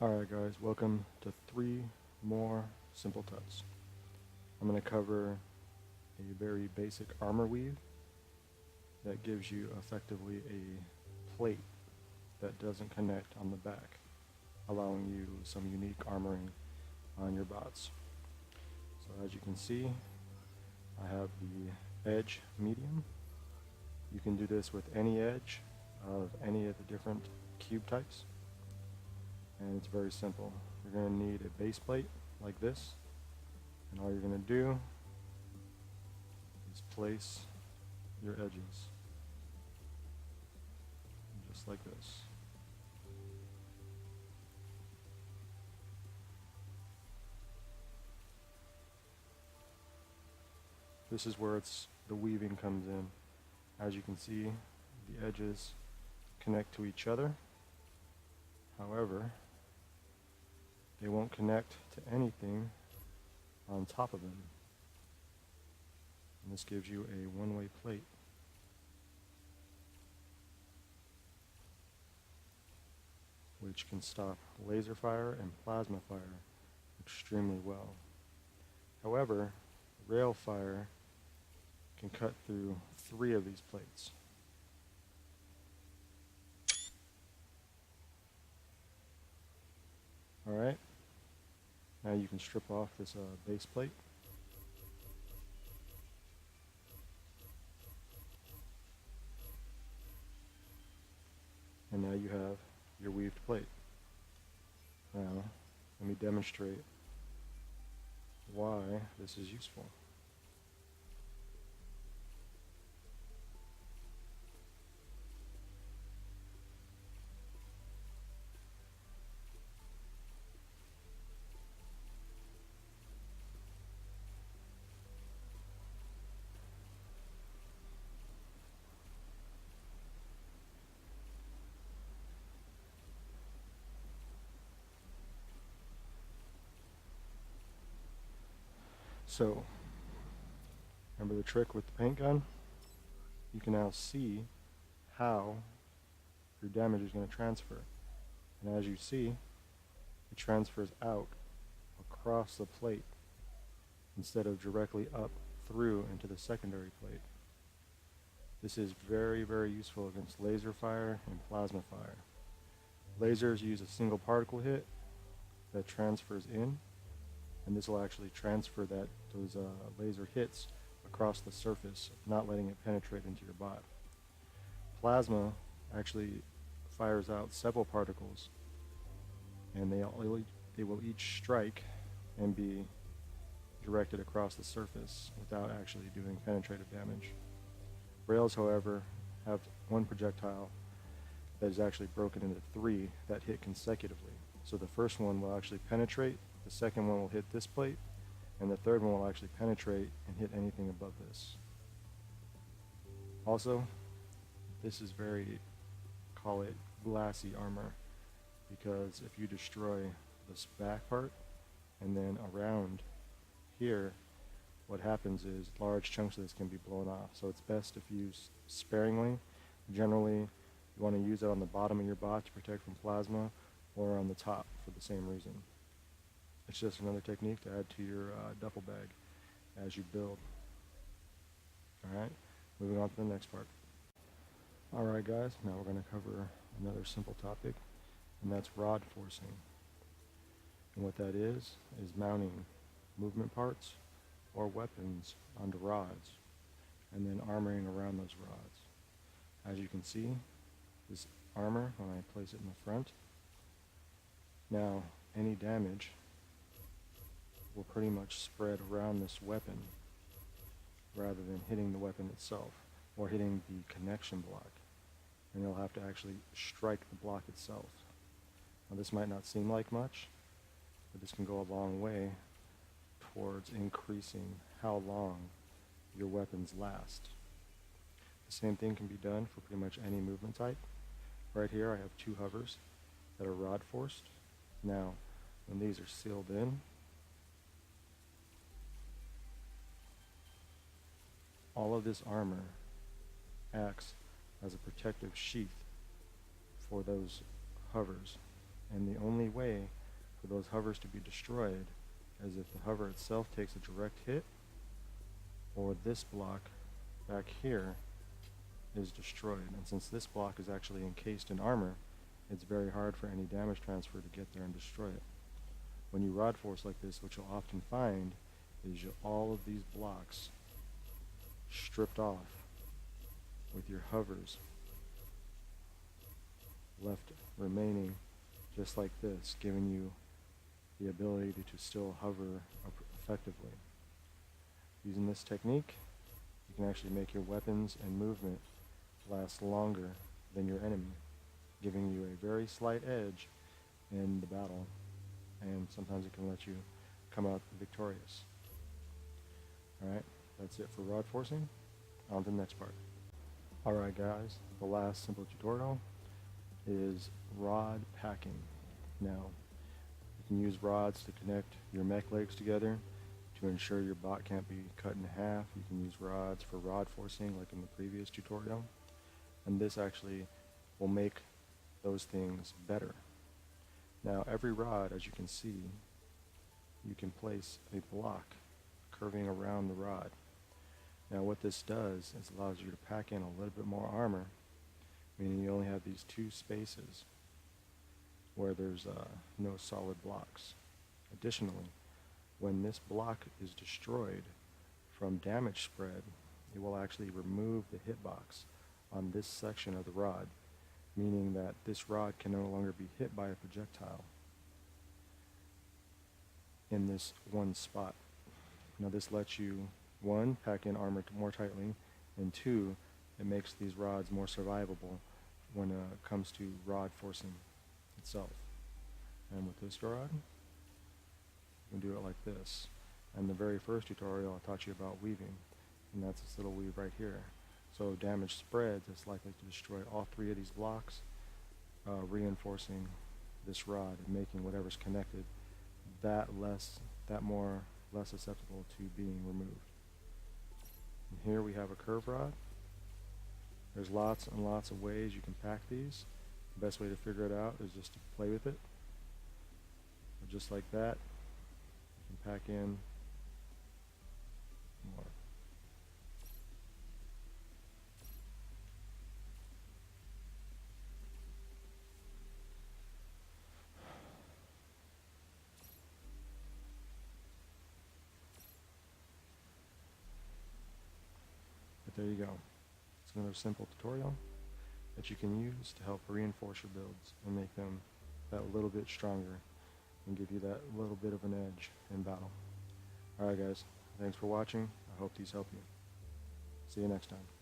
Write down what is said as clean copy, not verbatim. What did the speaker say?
Alright guys, welcome to 3 more simple tuts. I'm going to cover a very basic armor weave that gives you effectively a plate that doesn't connect on the back, allowing you some unique armoring on your bots. So as you can see, I have the edge medium. You can do this with any edge of any of the different cube types. And it's very simple. You're going to need a base plate like this, and all you're going to do is place your edges just like this. This is where the weaving comes in. As you can see, the edges connect to each other. However, they won't connect to anything on top of them. And this gives you a one-way plate. Which can stop laser fire and plasma fire extremely well. However, rail fire can cut through 3 of these plates. Alright, now you can strip off this base plate. And now you have your weaved plate. Now, let me demonstrate why this is useful. So, remember the trick with the paint gun? You can now see how your damage is going to transfer. And as you see, it transfers out across the plate instead of directly up through into the secondary plate. This is very, very useful against laser fire and plasma fire. Lasers use a single particle hit that transfers in, and this will actually transfer those laser hits across the surface, not letting it penetrate into your bot. Plasma actually fires out several particles, and they will each strike and be directed across the surface without actually doing penetrative damage. Rails, however, have one projectile that is actually broken into 3 that hit consecutively. So the first one will actually penetrate, the second one will hit this plate, and the third one will actually penetrate and hit anything above this. Also, this is very, call it glassy armor, because if you destroy this back part and then around here, what happens is large chunks of this can be blown off. So it's best if used sparingly. Generally, you want to use it on the bottom of your bot to protect from plasma, or on the top for the same reason. It's just another technique to add to your duffel bag as you build. Alright, moving on to the next part. Alright guys, now we're going to cover another simple topic, and that's rod forcing. And what that is mounting movement parts or weapons onto rods, and then armoring around those rods. As you can see, this armor, when I place it in the front, now any damage will pretty much spread around this weapon rather than hitting the weapon itself or hitting the connection block. And you'll have to actually strike the block itself. Now this might not seem like much, but this can go a long way towards increasing how long your weapons last. The same thing can be done for pretty much any movement type. Right here I have 2 hovers that are rod forced. Now, when these are sealed in, all of this armor acts as a protective sheath for those hovers. And the only way for those hovers to be destroyed is if the hover itself takes a direct hit, or this block back here is destroyed. And since this block is actually encased in armor, it's very hard for any damage transfer to get there and destroy it. When you rod force like this, what you'll often find is all of these blocks stripped off with your hovers left remaining just like this, giving you the ability to still hover effectively. Using this technique, you can actually make your weapons and movement last longer than your enemy, giving you a very slight edge in the battle, and sometimes it can let you come out victorious. Alright, that's it for rod forcing. On to the next part. Alright guys, the last simple tutorial is rod packing. Now, you can use rods to connect your mech legs together to ensure your bot can't be cut in half. You can use rods for rod forcing like in the previous tutorial, and this actually will make those things better. Now every rod, as you can see, you can place a block curving around the rod. Now what this does is allows you to pack in a little bit more armor, meaning you only have these two spaces where there's no solid blocks. Additionally, when this block is destroyed from damage spread, it will actually remove the hitbox on this section of the rod, meaning that this rod can no longer be hit by a projectile in this one spot. Now this lets you, one, pack in armor more tightly, and two, it makes these rods more survivable when it comes to rod forcing itself. And with this rod, you can do it like this. And the very first tutorial I taught you about weaving, and that's this little weave right here. So damage spreads, it's likely to destroy all three of these blocks, reinforcing this rod and making whatever's connected that less susceptible to being removed. And here we have a curve rod. There's lots and lots of ways you can pack these. The best way to figure it out is just to play with it. But just like that, you can pack in more. But there you go. It's another simple tutorial that you can use to help reinforce your builds and make them that little bit stronger and give you that little bit of an edge in battle. Alright guys, thanks for watching. I hope these help you. See you next time.